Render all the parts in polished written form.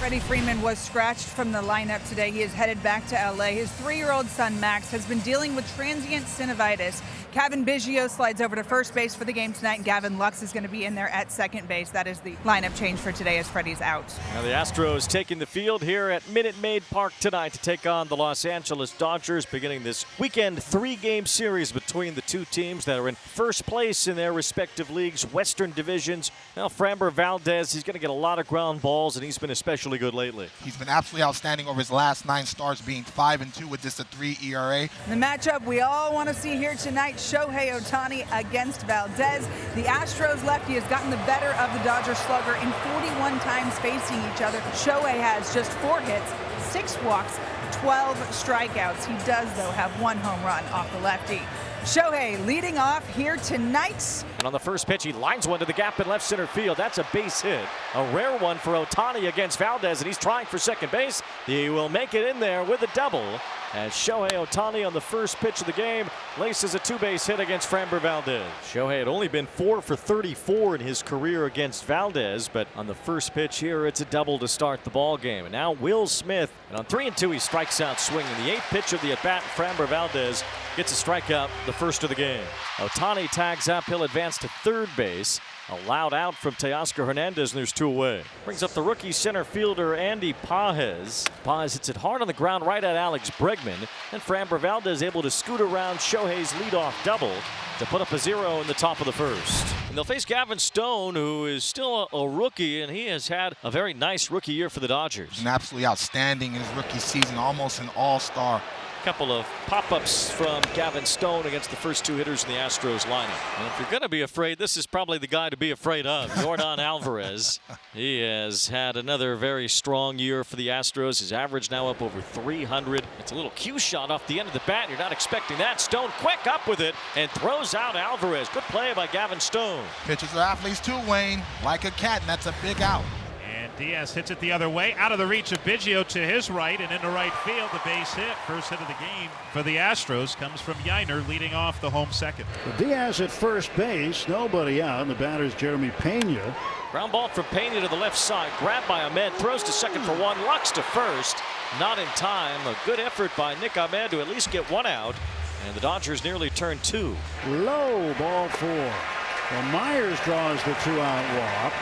Freddie Freeman was scratched from the lineup today. He is headed back to LA. His 3-year-old son, Max, has been dealing with transient synovitis. Kevin Biggio slides over to first base for the game tonight, and Gavin Lux is going to be in there at second base. That is the lineup change for today as Freddie's out. Now the Astros taking the field here at Minute Maid Park tonight to take on the Los Angeles Dodgers, beginning this weekend 3-game series between the two teams that are in first place in their respective leagues, Western divisions. Now Framber Valdez, he's going to get a lot of ground balls, and he's been especially good lately. He's been absolutely outstanding over his last 9 starts, being 5-2 with just a 3 ERA. The matchup we all want to see here tonight, Shohei Ohtani against Valdez. The Astros lefty has gotten the better of the Dodgers slugger in 41 times facing each other. Shohei has just 4 hits, 6 walks, 12 strikeouts. He does, though, have 1 home run off the lefty. Shohei leading off here tonight. And on the first pitch, he lines one to the gap in left center field. That's a base hit. A rare one for Ohtani against Valdez, and he's trying for second base. He will make it in there with a double, as Shohei Ohtani on the first pitch of the game laces a 2-base hit against Framber Valdez. Shohei had only been 4 for 34 in his career against Valdez, but on the first pitch here, it's a double to start the ball game. And now Will Smith, and on 3-2, he strikes out swinging. The 8th pitch of the at-bat, Framber Valdez gets a strikeout, the first of the game. Ohtani tags up. He'll advance to third base. A loud out from Teoscar Hernandez, and there's 2 away. Brings up the rookie center fielder Andy Pages. Pages hits it hard on the ground right at Alex Bregman, and Framber Valdez able to scoot around Shohei's leadoff double to put up a 0 in the top of the first. And they'll face Gavin Stone, who is still a rookie, and he has had a very nice rookie year for the Dodgers. And absolutely outstanding in his rookie season, almost an all-star. Couple of pop-ups from Gavin Stone against the first 2 hitters in the Astros lineup. And if you're going to be afraid, this is probably the guy to be afraid of, Yordan Alvarez. He has had another very strong year for the Astros. His average now up over 300. It's a little cue shot off the end of the bat. You're not expecting that. Stone quick up with it and throws out Alvarez. Good play by Gavin Stone. Pitches are athletes too, Wayne, like a cat, and that's a big out. Diaz hits it the other way, out of the reach of Biggio to his right and into right field. The base hit, first hit of the game for the Astros, comes from Yiner, leading off the home second. Diaz at first base, nobody out, and the batter's Jeremy Pena. Ground ball from Pena to the left side, grabbed by Ahmed, throws to second for 1, Lux to first, not in time. A good effort by Nick Ahmed to at least get 1 out, and the Dodgers nearly turn 2. Low, ball 4. Well, Myers draws the 2-out walk.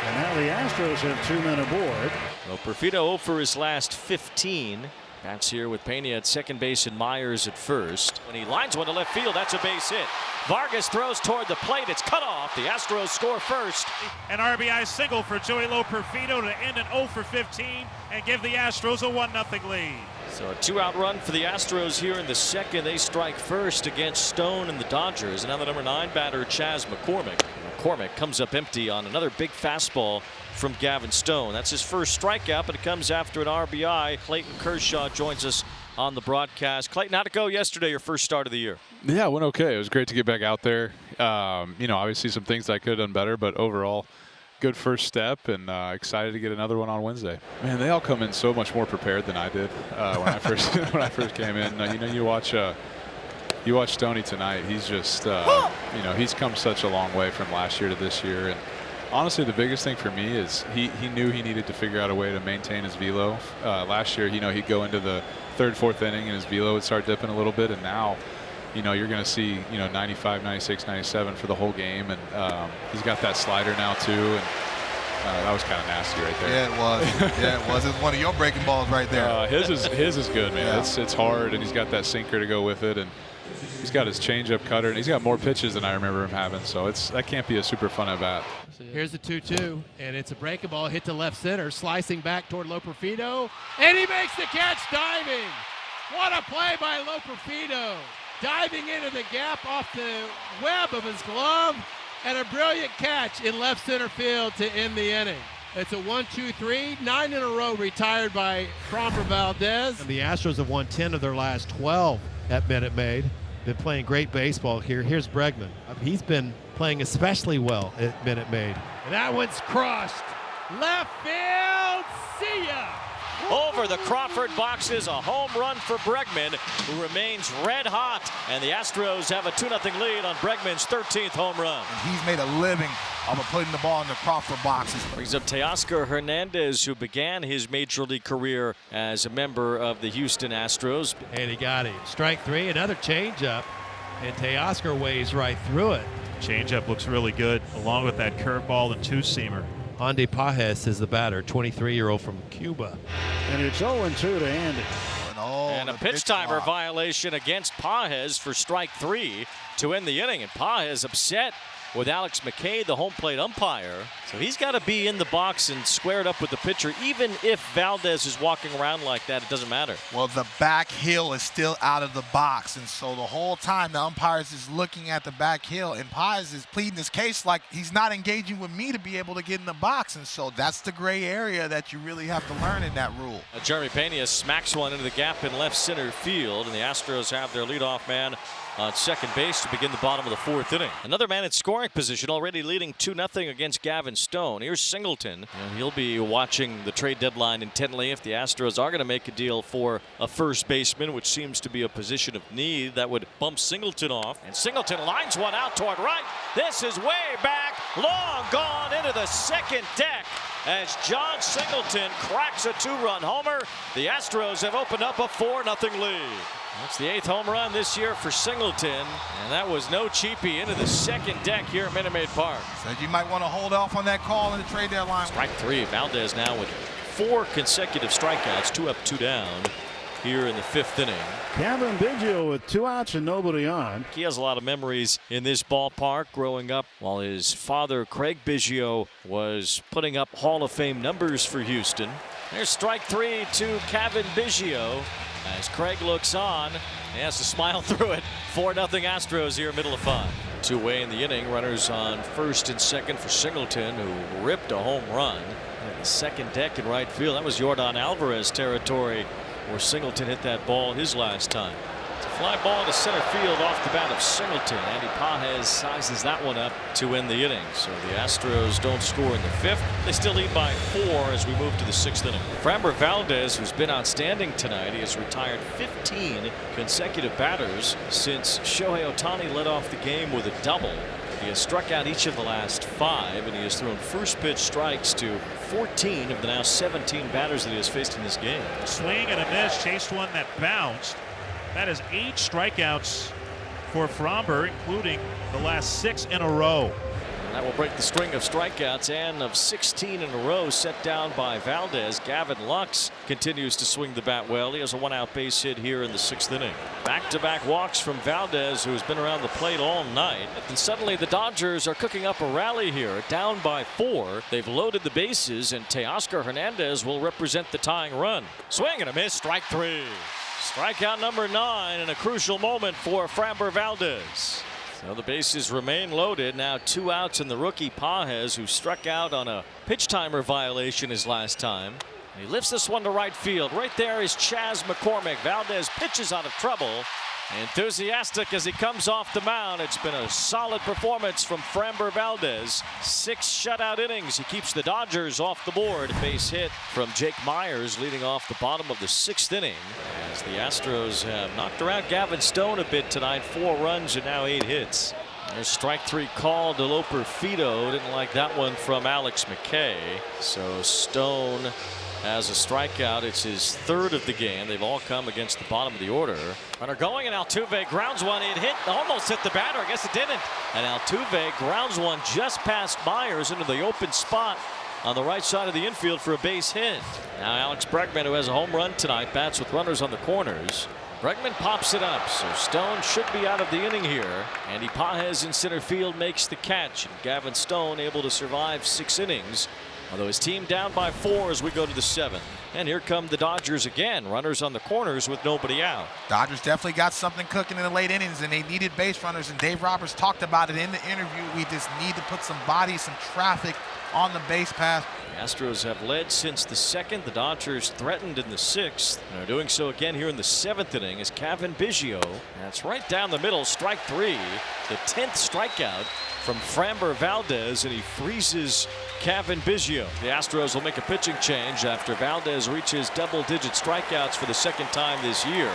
And now the Astros have 2 men aboard. Well, Perfito 0 for his last 15. Bats here with Pena at second base and Myers at first. When he lines one to left field, that's a base hit. Vargas throws toward the plate. It's cut off. The Astros score first. An RBI single for Joey Perfito to end an 0 for 15 and give the Astros a 1-0 lead. So a 2-out run for the Astros here in the second. They strike first against Stone and the Dodgers. And now the number 9 batter, Chas McCormick. McCormick comes up empty on another big fastball from Gavin Stone. That's his first strikeout, but it comes after an RBI. Clayton Kershaw joins us on the broadcast. Clayton, how'd it go yesterday, your first start of the year? Yeah, it went okay. It was great to get back out there. Obviously some things I could have done better, but overall, good first step, and excited to get another one on Wednesday. Man, they all come in so much more prepared than I did when I first came in. You watch Stoney tonight. He's just, he's come such a long way from last year to this year. And honestly, the biggest thing for me is he knew he needed to figure out a way to maintain his velo. Last year, he'd go into the 3rd, 4th inning and his velo would start dipping a little bit. And now, you're going to see, 95, 96, 97 for the whole game. And he's got that slider now too. And that was kind of nasty right there. Yeah, it was. Yeah, it was. It's one of your breaking balls right there. His is good, man. Yeah. It's hard, and he's got that sinker to go with it. And he's got his changeup cutter, and he's got more pitches than I remember him having. So that can't be a super fun at bat. Here's the 2-2, and it's a breaking ball hit to left center, slicing back toward Perfito, and he makes the catch diving. What a play by Perfito, diving into the gap off the web of his glove, and a brilliant catch in left center field to end the inning. It's a 1-2-3, 9 in a row retired by Framber Valdez. And the Astros have won 10 of their last 12 at Minute Maid. Been playing great baseball here. Here's Bregman. He's been playing especially well at Minute Maid. And that one's crushed. Left field, see ya! over the Crawford boxes. A home run for Bregman, who remains red hot. And the Astros have a 2-0 lead on Bregman's 13th home run. And he's made a living of putting the ball in the Crawford boxes. Brings up Teoscar Hernandez, who began his major league career as a member of the Houston Astros. And he got him. Strike three, another changeup. And Teoscar waves right through it. Changeup looks really good, along with that curveball and two-seamer. Andy Pages is the batter, 23-year-old from Cuba. And it's 0-2 to Andy. And a pitch timer violation against Pages for strike three to end the inning. And Pages upset with Alex McKay, the home plate umpire. So he's got to be in the box and squared up with the pitcher. Even if Valdez is walking around like that, it doesn't matter. Well, the back heel is still out of the box, and so the whole time the umpires is looking at the back heel, and Paz is pleading his case like he's not engaging with me to be able to get in the box, and so that's the gray area that you really have to learn in that rule. Jeremy Pena smacks one into the gap in left center field, and the Astros have their leadoff man on second base to begin the bottom of the fourth inning. Another man in scoring position, already leading 2-0 against Gavin Stone. Here's Singleton. And he'll be watching the trade deadline intently if the Astros are going to make a deal for a first baseman, which seems to be a position of need. That would bump Singleton off. And Singleton lines one out toward right. This is way back, long gone into the second deck as John Singleton cracks a two-run homer. The Astros have opened up a 4-0 lead. That's the 8th home run this year for Singleton, and that was no cheapie into the second deck here at Minute Maid Park. Said you might want to hold off on that call in the trade deadline. Strike three. Valdez now with 4 consecutive strikeouts, 2 up, 2 down here in the 5th inning. Cameron Biggio with 2 outs and nobody on. He has a lot of memories in this ballpark growing up while his father, Craig Biggio, was putting up Hall of Fame numbers for Houston. There's strike 3 to Cavan Biggio. As Craig looks on, he has to smile through it. 4-0 Astros here, middle of 5. Two-way in the inning. Runners on first and second for Singleton, who ripped a home run at the second deck in right field. That was Yordan Alvarez territory where Singleton hit that ball his last time. It's a fly ball to center field off the bat of Singleton. Andy Pages sizes that one up to end the inning. So the Astros don't score in the 5th. They still lead by 4 as we move to the 6th inning. Framber Valdez, who's been outstanding tonight, he has retired 15 consecutive batters since Shohei Ohtani led off the game with a double. He has struck out each of the last 5, and he has thrown first pitch strikes to 14 of the now 17 batters that he has faced in this game. Swing and a miss, chased one that bounced. That is 8 strikeouts for Framber, including the last 6 in a row. And that will break the string of strikeouts and of 16 in a row set down by Valdez. Gavin Lux continues to swing the bat well. He has a 1-out base hit here in the 6th inning. Back-to-back walks from Valdez, who's been around the plate all night. And suddenly the Dodgers are cooking up a rally here, down by 4. They've loaded the bases, and Teoscar Hernandez will represent the tying run. Swing and a miss, strike 3. Strikeout number 9 in a crucial moment for Framber Valdez. So the bases remain loaded. Now 2 outs in the rookie Pages, who struck out on a pitch timer violation his last time. He lifts this one to right field. Right there is Chas McCormick. Valdez pitches out of trouble. Enthusiastic as he comes off the mound. It's been a solid performance from Framber Valdez. 6 shutout innings. He keeps the Dodgers off the board. Base hit from Jake Myers leading off the bottom of the 6th inning. As the Astros have knocked around Gavin Stone a bit tonight. 4 runs and now 8 hits. There's strike 3 call to Loper Fido. Didn't like that one from Alex McKay. So Stone has a strikeout. It's his 3rd of the game. They've all come against the bottom of the order. Runner going, and Altuve grounds one. It hit, almost hit the batter. I guess it didn't. And Altuve grounds one just past Myers into the open spot on the right side of the infield for a base hit. Now Alex Bregman, who has a home run tonight, bats with runners on the corners. Bregman pops it up, so Stone should be out of the inning here. Andy Pages in center field makes the catch, and Gavin Stone able to survive 6 innings. Although his team down by 4 as we go to the 7th. And here come the Dodgers again. Runners on the corners with nobody out. Dodgers definitely got something cooking in the late innings, and they needed base runners, and Dave Roberts talked about it in the interview. We just need to put some bodies, some traffic on the base pass. The Astros have led since the 2nd. The Dodgers threatened in the 6th. And are doing so again here in the 7th inning as Cavan Biggio. That's right down the middle, strike 3. The 10th strikeout from Framber Valdez, and he freezes Cavan Biggio. The Astros will make a pitching change after Valdez reaches double-digit strikeouts for the 2nd time this year.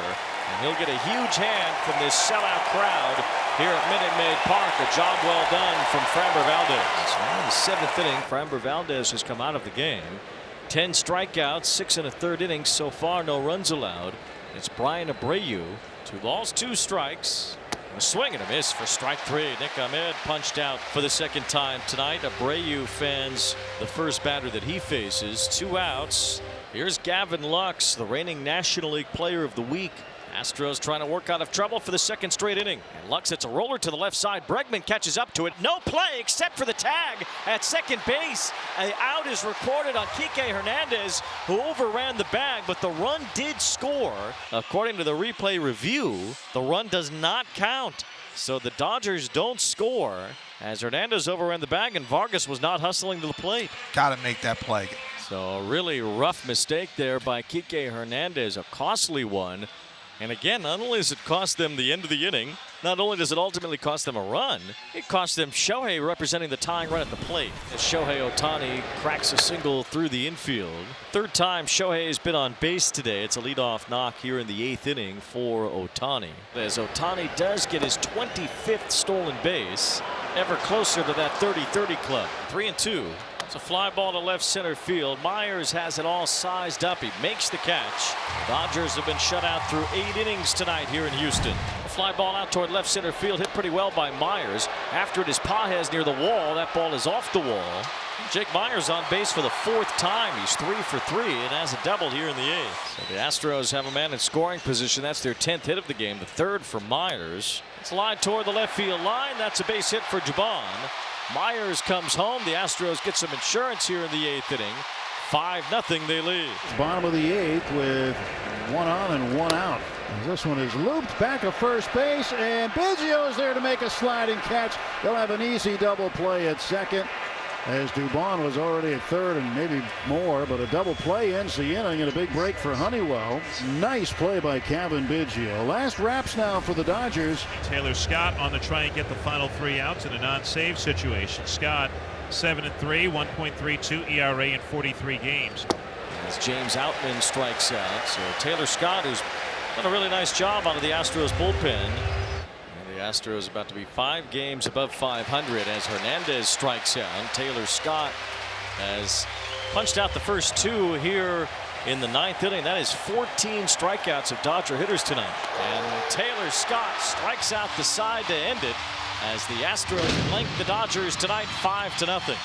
And he'll get a huge hand from this sellout crowd here at Minute Maid Park. A job well done from Framber Valdez. Now in the 7th inning, Framber Valdez has come out of the game. 10 strikeouts, 6 1/3 innings so far, no runs allowed. It's Brian Abreu. 2 balls, 2 strikes. A swing and a miss for strike 3. Nick Ahmed punched out for the 2nd time tonight. Abreu fans the first batter that he faces. 2 outs. Here's Gavin Lux, the reigning National League Player of the Week. Astros trying to work out of trouble for the 2nd straight inning. And Lux hits a roller to the left side. Bregman catches up to it. No play except for the tag at second base. An out is recorded on Kike Hernandez, who overran the bag, but the run did score. According to the replay review, the run does not count. So the Dodgers don't score as Hernandez overran the bag and Vargas was not hustling to the plate. Got to make that play. So a really rough mistake there by Kike Hernandez, a costly one. And again, not only does it cost them the end of the inning, not only does it ultimately cost them a run, it cost them Shohei representing the tying run at the plate. As Shohei Ohtani cracks a single through the infield. 3rd time Shohei has been on base today. It's a leadoff knock here in the 8th inning for Ohtani. As Ohtani does get his 25th stolen base, ever closer to that 30-30 club. 3-2. It's a fly ball to left center field. Myers has it all sized up. He makes the catch. The Dodgers have been shut out through 8 innings tonight here in Houston. A fly ball out toward left center field, hit pretty well by Myers. After it is Pages near the wall. That ball is off the wall. Jake Myers on base for the 4th time. He's 3 for 3 and has a double here in the 8th. So the Astros have a man in scoring position. That's their 10th hit of the game, the 3rd for Myers. It's lined toward the left field line. That's a base hit for Dubon. Myers comes home. The Astros get some insurance here in the 8th inning. 5-0 they lead. Bottom of the 8th with 1 on and 1 out. As this one is looped back of first base, and Biggio is there to make a sliding catch. They'll have an easy double play at 2nd, as Dubon was already at 3rd and maybe more, but a double play ends the inning and a big break for Honeywell. Nice play by Cavan Biggio. Last wraps now for the Dodgers. Taylor Scott on to try and get the final 3 outs in a non-save situation. Scott 7-3, 1.32 ERA in 43 games. As James Outman strikes out, so Taylor Scott, who's done a really nice job out of the Astros bullpen. The Astros about to be 5 games above 500 as Hernandez strikes out. Taylor Scott has punched out the first 2 here in the 9th inning. That is 14 strikeouts of Dodger hitters tonight. And Taylor Scott strikes out the side to end it as the Astros blank the Dodgers tonight 5-0.